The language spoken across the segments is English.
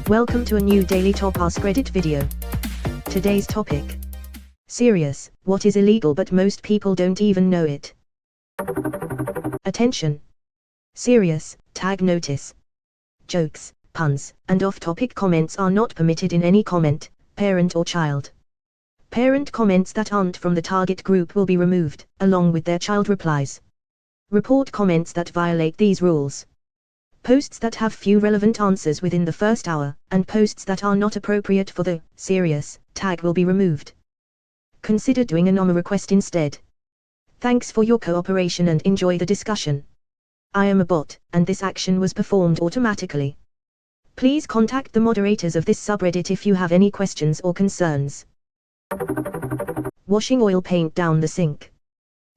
Welcome to a new daily top Askreddit video. Today's topic. Serious, what is illegal but most people don't even know it. Attention. Serious, tag notice. Jokes, puns, and off-topic comments are not permitted in any comment, parent or child. Parent comments that aren't from the target group will be removed, along with their child replies. Report comments that violate these rules. Posts that have few relevant answers within the first hour, and posts that are not appropriate for the serious tag will be removed. Consider doing a NOMA request instead. Thanks for your cooperation and enjoy the discussion. I am a bot, and this action was performed automatically. Please contact the moderators of this subreddit if you have any questions or concerns. Washing oil paint down the sink.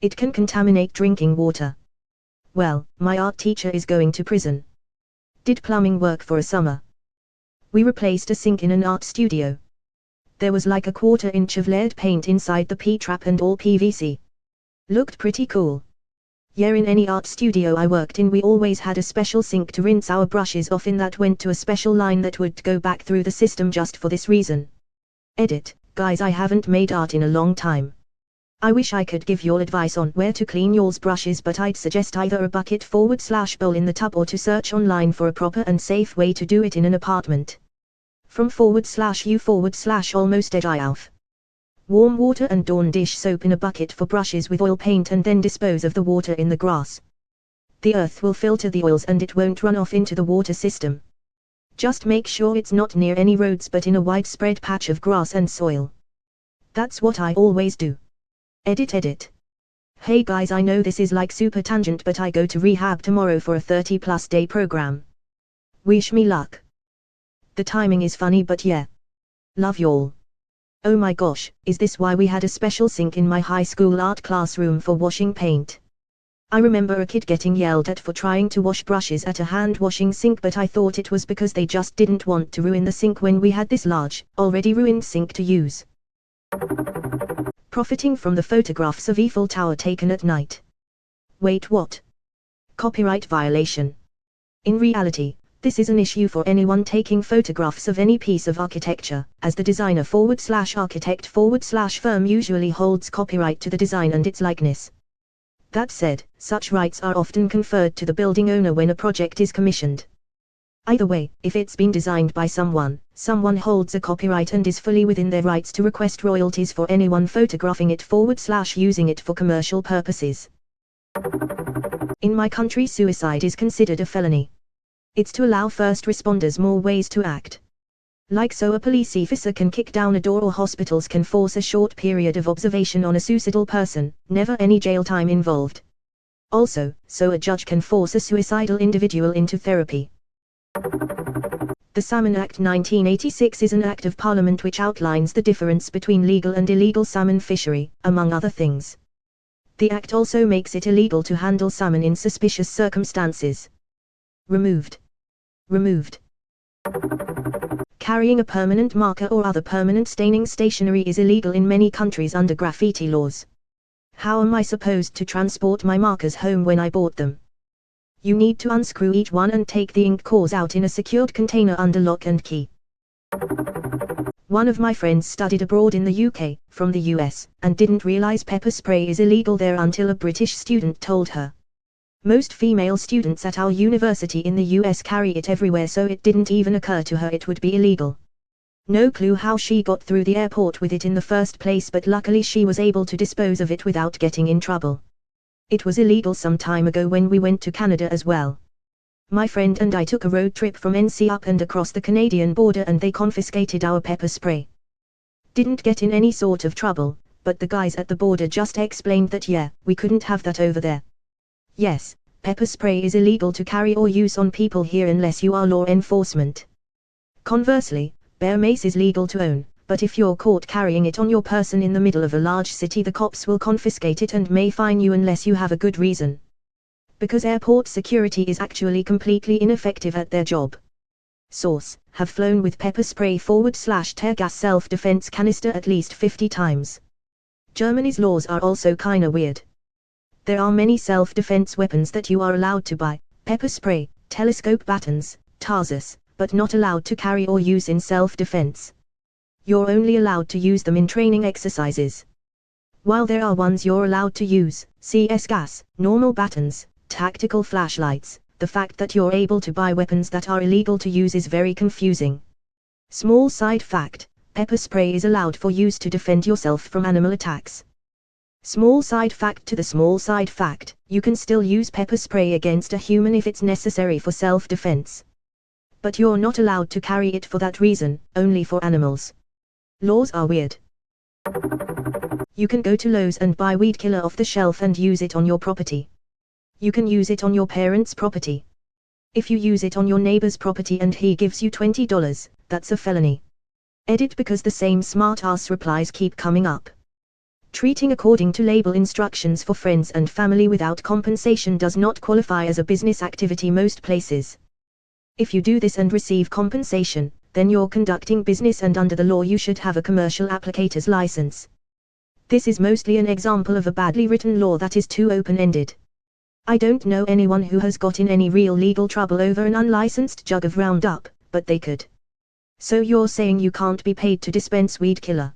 It can contaminate drinking water. Well, my art teacher is going to prison. Did plumbing work for a summer. We replaced a sink in an art studio. There was like a 1/4 inch of layered paint inside the P-trap and all PVC. Looked pretty cool. Yeah, in any art studio I worked in we always had a special sink to rinse our brushes off in that went to a special line that would go back through the system just for this reason. Edit, guys, I haven't made art in a long time. I wish I could give y'all advice on where to clean y'all's brushes, but I'd suggest either a bucket/bowl in the tub or to search online for a proper and safe way to do it in an apartment. From /u/almost warm water and Dawn dish soap in a bucket for brushes with oil paint and then dispose of the water in the grass. The earth will filter the oils and it won't run off into the water system. Just make sure it's not near any roads but in a widespread patch of grass and soil. That's what I always do. Edit. Hey guys, I know this is like super tangent but I go to rehab tomorrow for a 30+ day program. Wish me luck. The timing is funny but yeah. Love y'all. Oh my gosh, is this why we had a special sink in my high school art classroom for washing paint? I remember a kid getting yelled at for trying to wash brushes at a hand washing sink, but I thought it was because they just didn't want to ruin the sink when we had this large, already ruined sink to use. Profiting from the photographs of Eiffel Tower taken at night. Wait, what? Copyright violation. In reality, this is an issue for anyone taking photographs of any piece of architecture, as the designer/architect/firm usually holds copyright to the design and its likeness. That said, such rights are often conferred to the building owner when a project is commissioned. Either way, if it's been designed by someone holds a copyright and is fully within their rights to request royalties for anyone photographing it / using it for commercial purposes. In my country, suicide is considered a felony. It's to allow first responders more ways to act. Like so a police officer can kick down a door or hospitals can force a short period of observation on a suicidal person, never any jail time involved. Also, so a judge can force a suicidal individual into therapy. The Salmon Act 1986 is an act of Parliament which outlines the difference between legal and illegal salmon fishery, among other things. The act also makes it illegal to handle salmon in suspicious circumstances. Removed. Carrying a permanent marker or other permanent staining stationery is illegal in many countries under graffiti laws. How am I supposed to transport my markers home when I bought them? You need to unscrew each one and take the ink cores out in a secured container under lock and key. One of my friends studied abroad in the UK, from the US, and didn't realize pepper spray is illegal there until a British student told her. Most female students at our university in the US carry it everywhere, so it didn't even occur to her it would be illegal. No clue how she got through the airport with it in the first place, but luckily she was able to dispose of it without getting in trouble. It was illegal some time ago when we went to Canada as well. My friend and I took a road trip from NC up and across the Canadian border and they confiscated our pepper spray. Didn't get in any sort of trouble, but the guys at the border just explained that yeah, we couldn't have that over there. Yes, pepper spray is illegal to carry or use on people here unless you are law enforcement. Conversely, bear mace is legal to own, but if you're caught carrying it on your person in the middle of a large city, the cops will confiscate it and may fine you unless you have a good reason. Because airport security is actually completely ineffective at their job. Source: have flown with pepper spray / tear gas self-defense canister at least 50 times. Germany's laws are also kinda weird. There are many self-defense weapons that you are allowed to buy: pepper spray, telescope batons, tarzas, but not allowed to carry or use in self-defense. You're only allowed to use them in training exercises. While there are ones you're allowed to use, CS gas, normal batons, tactical flashlights, the fact that you're able to buy weapons that are illegal to use is very confusing. Small side fact, pepper spray is allowed for use to defend yourself from animal attacks. Small side fact to the small side fact, you can still use pepper spray against a human if it's necessary for self-defense. But you're not allowed to carry it for that reason, only for animals. Laws are weird. You can go to Lowe's and buy weed killer off the shelf and use it on your property. You can use it on your parents' property. If you use it on your neighbor's property and he gives you $20, that's a felony. Edit because the same smart-ass replies keep coming up. Treating according to label instructions for friends and family without compensation does not qualify as a business activity most places. If you do this and receive compensation, then you're conducting business and under the law you should have a commercial applicator's license. This is mostly an example of a badly written law that is too open-ended. I don't know anyone who has got in any real legal trouble over an unlicensed jug of Roundup, but they could. So you're saying you can't be paid to dispense weed killer?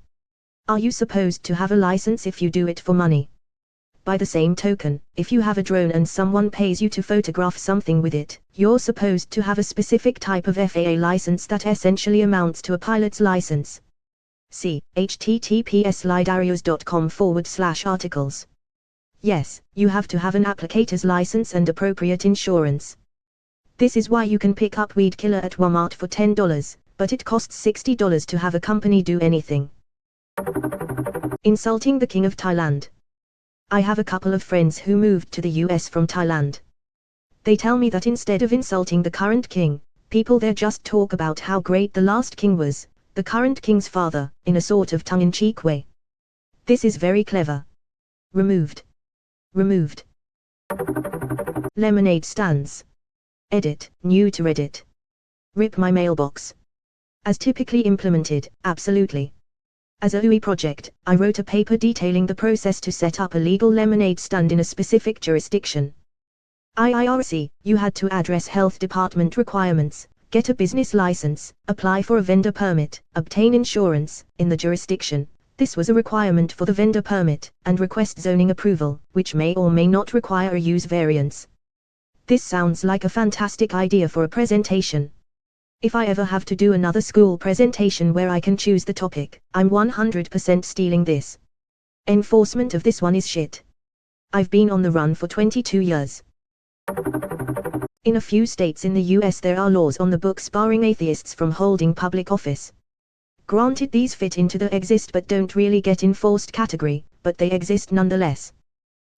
Are you supposed to have a license if you do it for money? By the same token, if you have a drone and someone pays you to photograph something with it, you're supposed to have a specific type of FAA license that essentially amounts to a pilot's license. See https://lidarios.com/articles. Yes, you have to have an applicator's license and appropriate insurance. This is why you can pick up weed killer at Walmart for $10, but it costs $60 to have a company do anything. Insulting the King of Thailand. I have a couple of friends who moved to the US from Thailand. They tell me that instead of insulting the current king, people there just talk about how great the last king was, the current king's father, in a sort of tongue-in-cheek way. This is very clever. Removed. Lemonade stands. Edit, new to Reddit. Rip my mailbox. As typically implemented, absolutely. As a UI project, I wrote a paper detailing the process to set up a legal lemonade stand in a specific jurisdiction. IRC, you had to address health department requirements, get a business license, apply for a vendor permit, obtain insurance, in the jurisdiction. This was a requirement for the vendor permit, and request zoning approval, which may or may not require a use variance. This sounds like a fantastic idea for a presentation. If I ever have to do another school presentation where I can choose the topic, I'm 100% stealing this. Enforcement of this one is shit. I've been on the run for 22 years. In a few states in the US there are laws on the books barring atheists from holding public office. Granted, these fit into the exist but don't really get enforced category, but they exist nonetheless.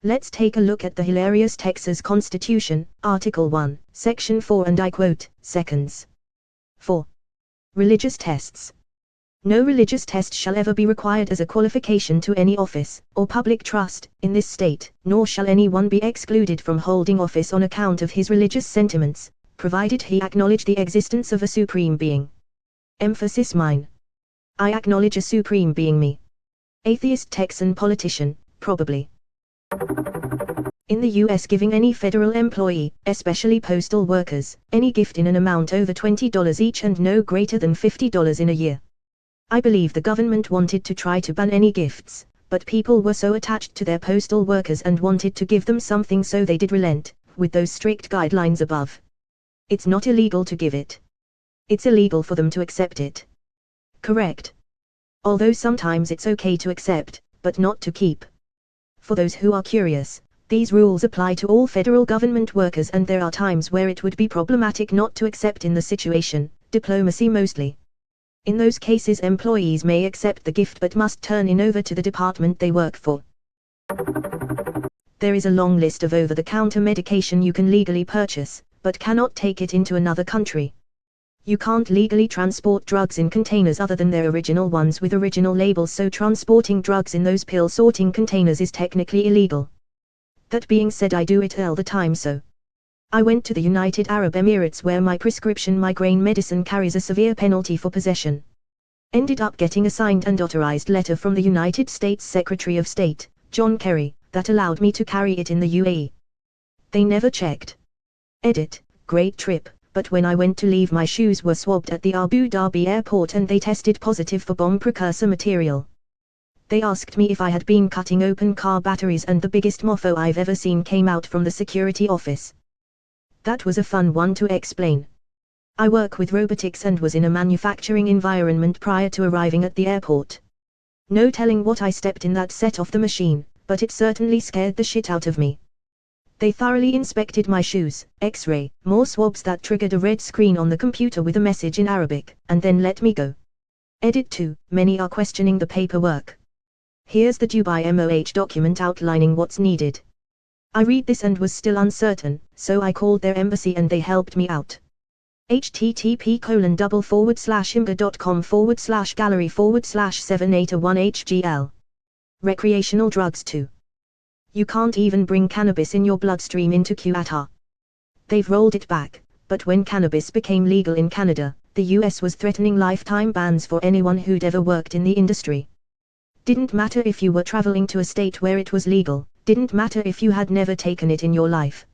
Let's take a look at the hilarious Texas Constitution, Article 1, Section 4, and I quote, seconds. 4. Religious tests. No religious test shall ever be required as a qualification to any office, or public trust, in this state, nor shall anyone be excluded from holding office on account of his religious sentiments, provided he acknowledge the existence of a supreme being. Emphasis mine. I acknowledge a supreme being, me. Atheist Texan politician, probably. In the US, giving any federal employee, especially postal workers, any gift in an amount over $20 each and no greater than $50 in a year. I believe the government wanted to try to ban any gifts, but people were so attached to their postal workers and wanted to give them something, so they did relent, with those strict guidelines above. It's not illegal to give it. It's illegal for them to accept it. Correct. Although sometimes it's okay to accept, but not to keep. For those who are curious, these rules apply to all federal government workers, and there are times where it would be problematic not to accept in the situation, diplomacy mostly. In those cases, employees may accept the gift but must turn it over to the department they work for. There is a long list of over-the-counter medication you can legally purchase, but cannot take it into another country. You can't legally transport drugs in containers other than their original ones with original labels, so transporting drugs in those pill sorting containers is technically illegal. That being said, I do it all the time, so. I went to the United Arab Emirates where my prescription migraine medicine carries a severe penalty for possession. Ended up getting a signed and authorized letter from the United States Secretary of State, John Kerry, that allowed me to carry it in the UAE. They never checked. Edit, great trip, but when I went to leave my shoes were swabbed at the Abu Dhabi airport and they tested positive for bomb precursor material. They asked me if I had been cutting open car batteries and the biggest mofo I've ever seen came out from the security office. That was a fun one to explain. I work with robotics and was in a manufacturing environment prior to arriving at the airport. No telling what I stepped in that set off the machine, but it certainly scared the shit out of me. They thoroughly inspected my shoes, X-ray, more swabs that triggered a red screen on the computer with a message in Arabic, and then let me go. Edit 2, many are questioning the paperwork. Here's the Dubai MOH document outlining what's needed. I read this and was still uncertain, so I called their embassy and they helped me out. http://imga.com/gallery/781HGL. Recreational drugs too. You can't even bring cannabis in your bloodstream into Qatar. They've rolled it back, but when cannabis became legal in Canada, the US was threatening lifetime bans for anyone who'd ever worked in the industry. Didn't matter if you were traveling to a state where it was legal, didn't matter if you had never taken it in your life.